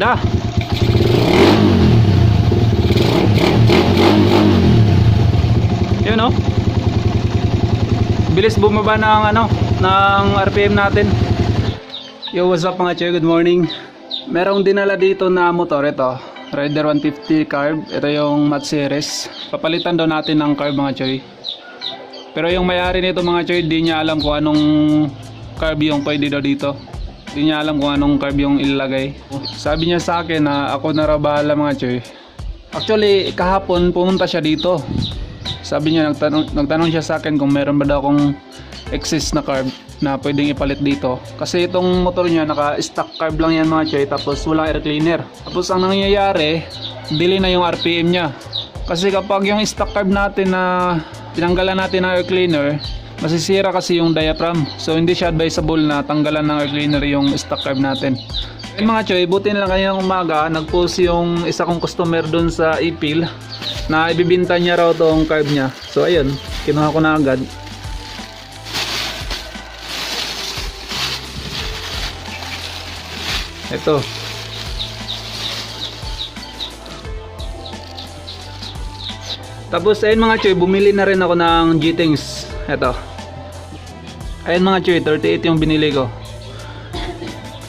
Ganda. Yun oh. Bilis bumaba ng ng RPM natin. Yo, what's up mga choy? Good morning. Merong dinala dito na motor, ito Rider 150 carb. Ito yung mat series. Papalitan daw natin ng carb mga choy. Pero yung may-ari nito mga choy, di niya alam kung anong carb yung pwede daw dito. Di niya alam kung anong carb yung ilalagay. Sabi niya sa akin na ako na raw bahala mga choy. Actually kahapon pumunta siya dito. Sabi niya, nagtanong siya sa akin kung meron ba daw akong excess na carb na pwedeng ipalit dito. Kasi itong motor niya naka-stock carb lang yan mga choy, tapos walang air cleaner. Tapos ang nangyayari, delay na yung RPM niya. Kasi kapag yung stock carb natin na tinanggalan natin ng air cleaner, masisira kasi yung diaphragm. So hindi siya advisable na tanggalan ng air cleaner yung stock carb natin. Ayun mga choy, buti na lang kaninang umaga, nag-post yung isa kong customer dun sa ipil na ibibinta niya raw tong carb niya. So ayun, kinuha ko na agad. Ito. Tapos ayun mga choy, bumili na rin ako ng Jettings. Ito. Ayun mga choy, 38 yung binili ko.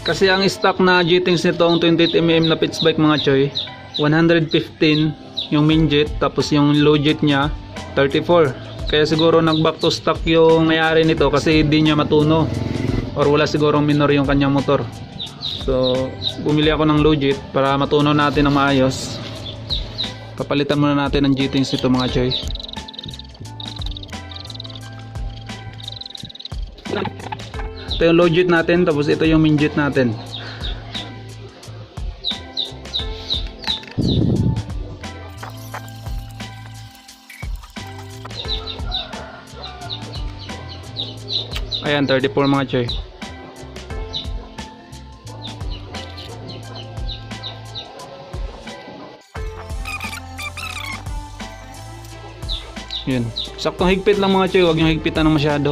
Kasi ang stock na Jettings nitong 28mm na Pitsbike mga choy, 115 yung main jet, tapos yung low jet niya 34. Kaya siguro nag back to stock yung may-ari nito kasi hindi niya matuno or wala sigurong minor yung kanyang motor. So bumili ako ng low jet para matuno natin ng maayos. Papalitan muna natin ng Jettings nito mga choy. Ito yung low jet natin, tapos ito yung main jet natin. Ayan, 34 mga choy. Yun. Saktong higpit lang mga choy, huwag yung higpitan ng masyado.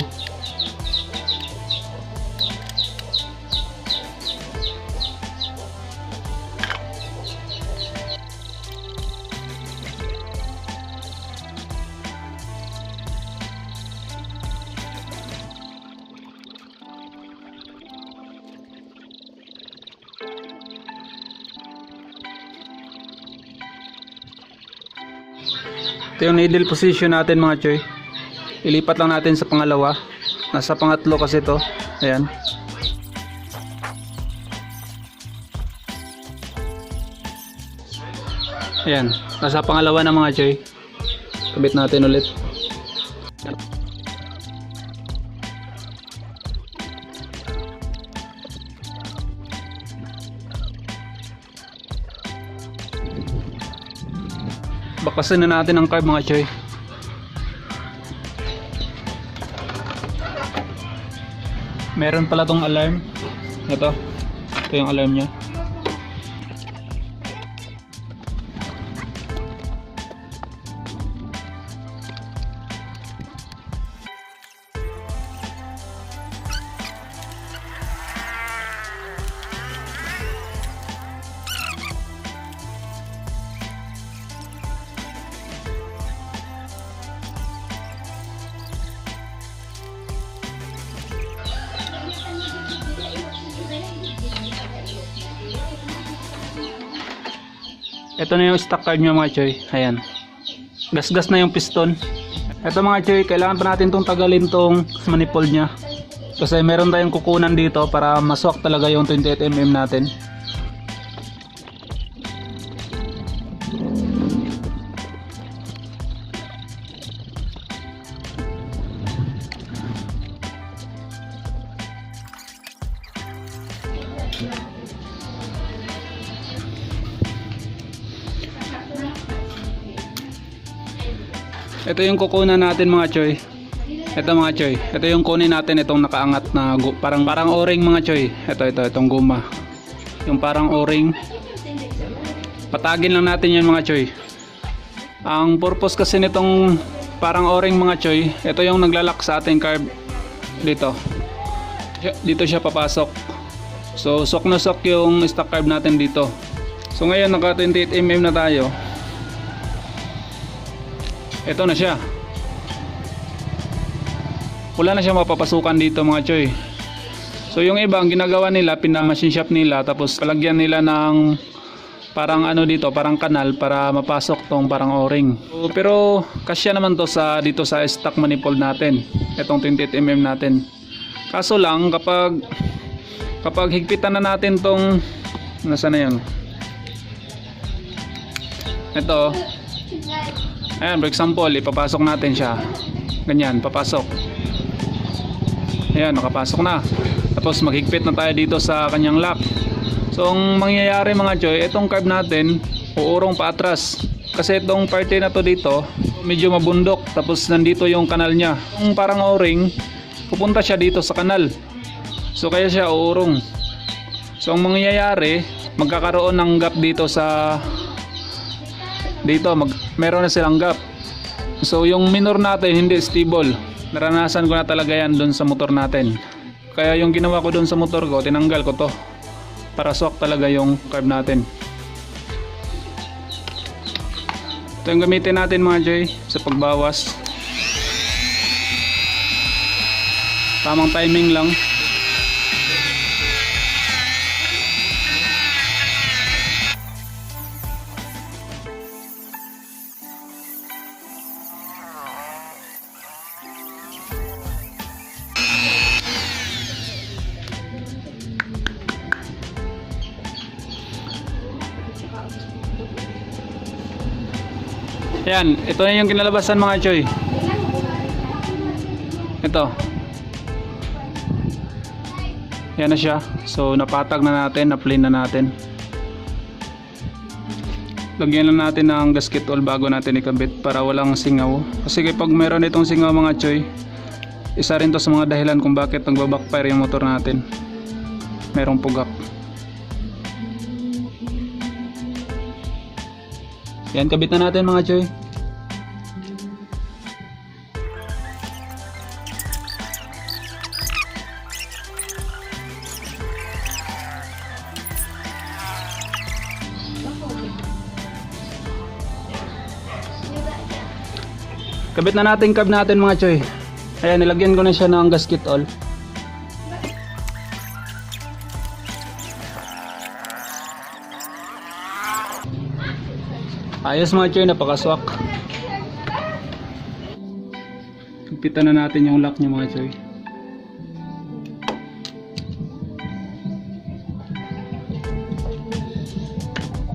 Ito yung needle position natin mga choy. Ilipat lang natin sa pangalawa. Nasa pangatlo kasi ito. Ayan. Ayan. Nasa pangalawa na mga choy. Kabit natin ulit. Bakasin na natin ang carb mga choy. Meron pala tong alarm. Ito yung alarm nya. Ito na yung stock card nyo mga choy. Ayan. Gas-gas na yung piston. Ito mga choy, kailangan pa natin itong tagalin tong manifold nya. Kasi meron tayong kukunan dito para maswak talaga yung 28mm natin. Ito yung kukunan natin mga choy. Ito mga choy. Ito yung kunin natin, itong nakaangat na parang o-ring mga choy. Itong guma. Yung parang o-ring. Patagin lang natin yan mga choy. Ang purpose kasi nitong parang o-ring mga choy, ito yung naglalak sa ating carb dito. Dito siya papasok. So sok na sok yung stock carb natin dito. So ngayon naka 28mm na tayo. Ito na siya. Wala na siya mapapasukan dito mga choy. So yung iba ang ginagawa nila, pina-machine shop nila, tapos palagyan nila ng parang ano dito, parang kanal para mapasok tong parang o-ring. So, pero kasya naman to sa dito sa stock manifold natin. Itong 28mm natin. Kaso lang kapag higpitan na natin tong nasaan na yun? Ito. Ayan, for example, ipapasok natin siya. Ganyan, papasok. Ayan, nakapasok na. Tapos maghigpit na tayo dito sa kanyang lock. So, ang mangyayari mga choy, itong carb natin, uurong pa atras. Kasi itong parte na to dito, medyo mabundok. Tapos nandito yung kanal niya. Yung parang o-ring, pupunta siya dito sa kanal. So, kaya siya uurong. So, ang mangyayari, magkakaroon ng gap dito sa dito, meron na silang gap. So yung minor natin hindi stable. Naranasan ko na talaga yan doon sa motor natin. Kaya yung ginawa ko doon sa motor ko, tinanggal ko to para swak talaga yung carb natin. Ito yung gamitin natin mga choy sa pagbawas. Tamang timing lang. Ayan, ito na yung kinalabasan mga choy. Ito. Ayan na siya. So napatag na natin, na-plane na natin. Lagyan lang natin ng gasket oil bago natin ikabit para walang singaw. Kasi kapag meron itong singaw mga choy, isa rin to sa mga dahilan kung bakit nagbabackfire yung motor natin. Merong pugak. Yan, kabit na natin mga choy. Kabit na natin carb natin mga choy. Ayan, nilagyan ko na siya ng gasket oil. Ayos mga choy, napakaswak. Higpitan na natin yung lock niya mga choy.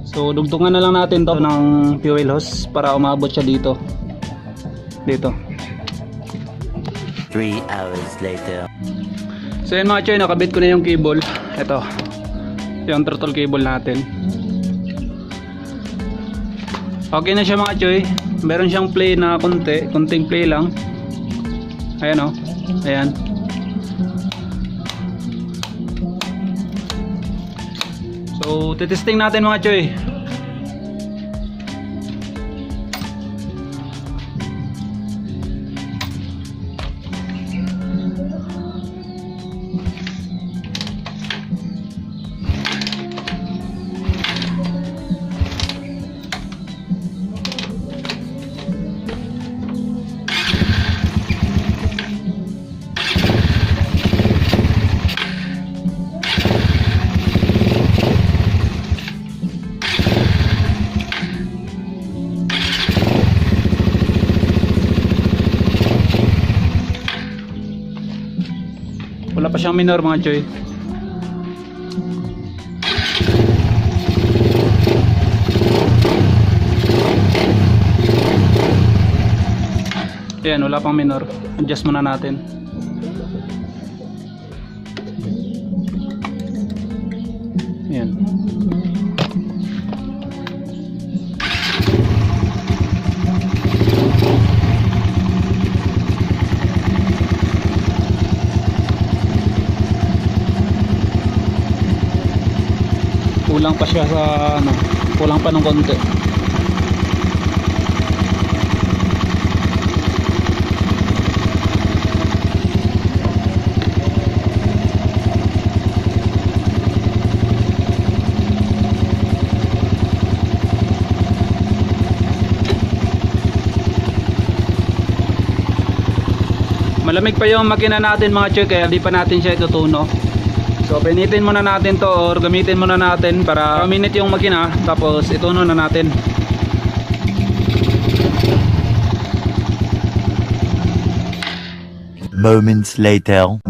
So dugtungan na lang natin to ng fuel hose para umabot siya dito. Dito. 3 hours later. So yun mga choy, nakabit ko na yung cable. Ito, yung throttle cable natin. Okay na siya mga choy. Meron siyang play na konting play lang. Ayan o, ayan. So titesting natin mga choy. Wala pa siyang minor mga choy. Ayan, wala pang minor. Adjust muna natin. Ayan. Kulang pa siya sa ano, kulang pa ng konti. Malamig pa yung makina natin mga choy, kaya di pa natin siya itutuno. So pinitin muna natin to, or gamitin muna natin para minute yung makina, tapos ituno na natin. Moments later.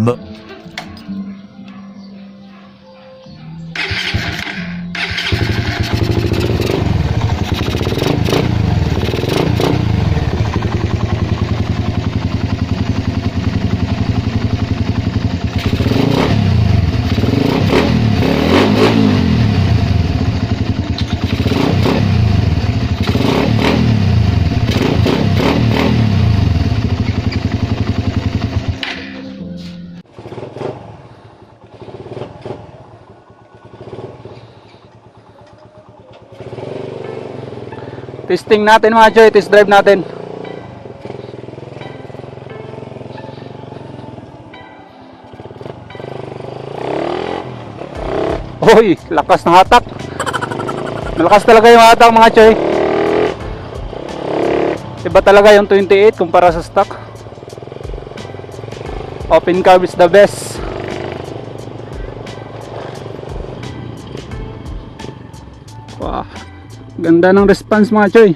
Testing natin mga choy, test drive natin. Hoy, lakas ng hatak. Malakas talaga yung hatak mga choy. Iba talaga yung 28 kumpara sa stock. Open carb is the best. Wow, ganda ng response mga choy.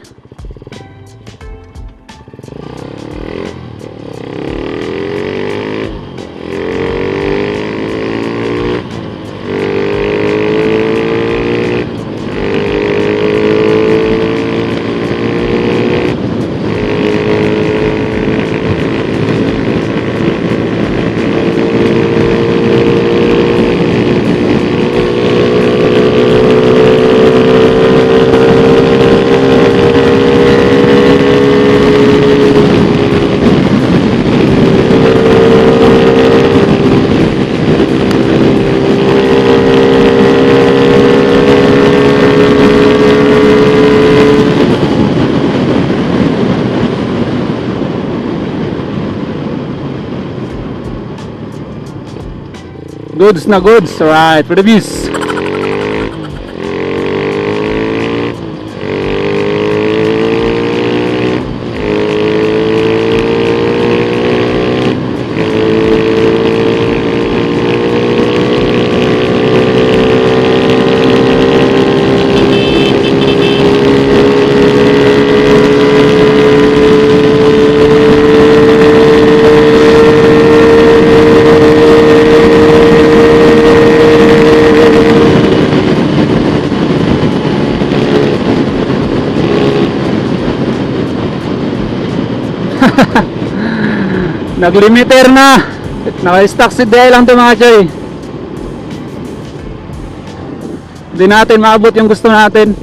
Goods na goods. Alright, for the views. Nag-limiter na. Naka-stock si Day lang to mga choy. Hindi natin maabot yung gusto natin.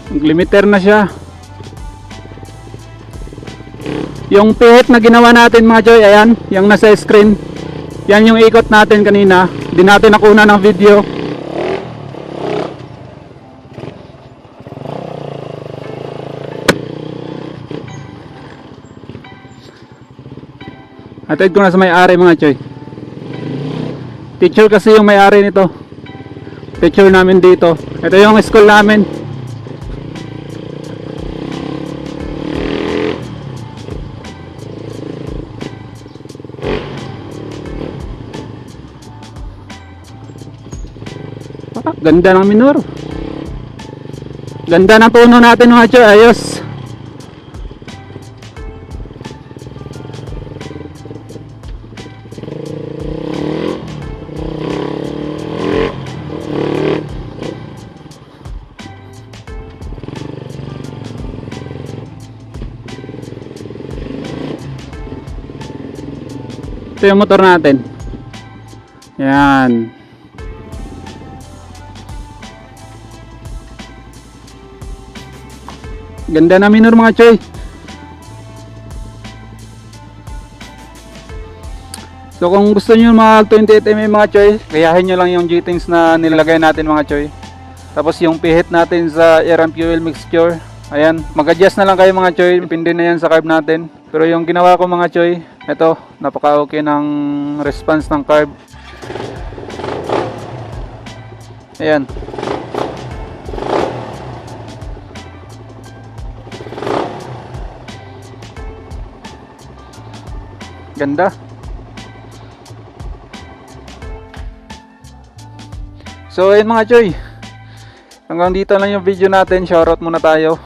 Nag-limiter na siya. Yung pihit na ginawa natin mga choy, ayan, yung nasa screen. Yan yung ikot natin kanina. Hindi natin nakuna ng video. Atid ko na sa may-ari mga choy. Teacher kasi yung may-ari nito. Teacher namin dito. Ito yung school namin. Ganda ng minor. Ganda ng tono natin mga choy. Ayos. Ito yung motor natin. Yan. Ganda na minor mga choy. So kung gusto nyo mag 28mm mga choy, gayahin nyo lang yung Jettings na nilagay natin mga choy. Tapos yung pihit natin sa air and fuel mixture, ayan, mag-adjust na lang kayo mga choy. Depende na yan sa carb natin. Pero yung ginawa ko mga choy, ito, napaka okay ng response ng carb. Ayan. Ganda. So ayun mga choy, hanggang dito lang yung video natin. Shoutout muna tayo.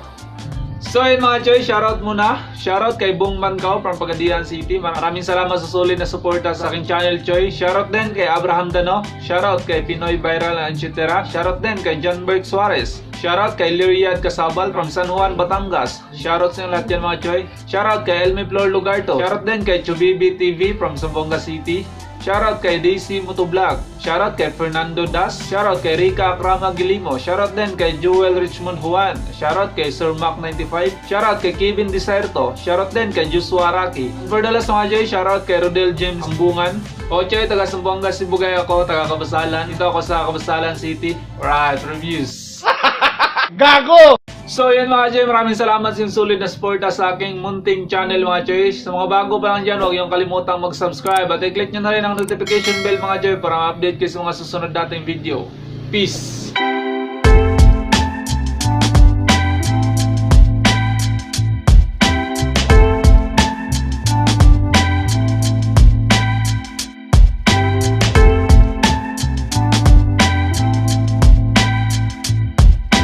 So ayun mga choy, shoutout muna. Shoutout kay Bong Mankaw from Pagadian City. Maraming salamat sa solid na suporta sa aking channel choy. Shoutout din kay Abraham Dano. Shoutout kay Pinoy Viral and etc. Shoutout din kay John Berg Suarez. Shoutout kay Liriad Casabal from San Juan, Batangas. Shoutout sa inyo lahat yan mga choy. Shoutout kay Elmi Flor Lugarto. Shoutout din kay Chubibi TV from Zamboanga City. Shoutout kay Daisy Motovlog. Shoutout kay Fernando Das. Shoutout kay Rica Akrama Gilimo. Shoutout din kay Joel Richmond Juan. Shoutout kay Sir Mac 95. Shoutout kay Kevin Deserto. Shoutout din kay Joshua Raki. For the last mga Joy, shoutout kay Rodel James Ambungan. Choy, taga Zamboanga, Sibugay ako, taga Kabasalan. Ito ako sa Kabasalan City. Alright, reviews. Gago! So yan mga Choy, maraming salamat sa sulit na suporta sa aking munting channel mga Choy. Sa mga bago pa lang dyan, huwag yung kalimutang mag-subscribe at i-click nyo na rin ang notification bell mga Choy para ma-update kayo sa mga susunod nating video. Peace!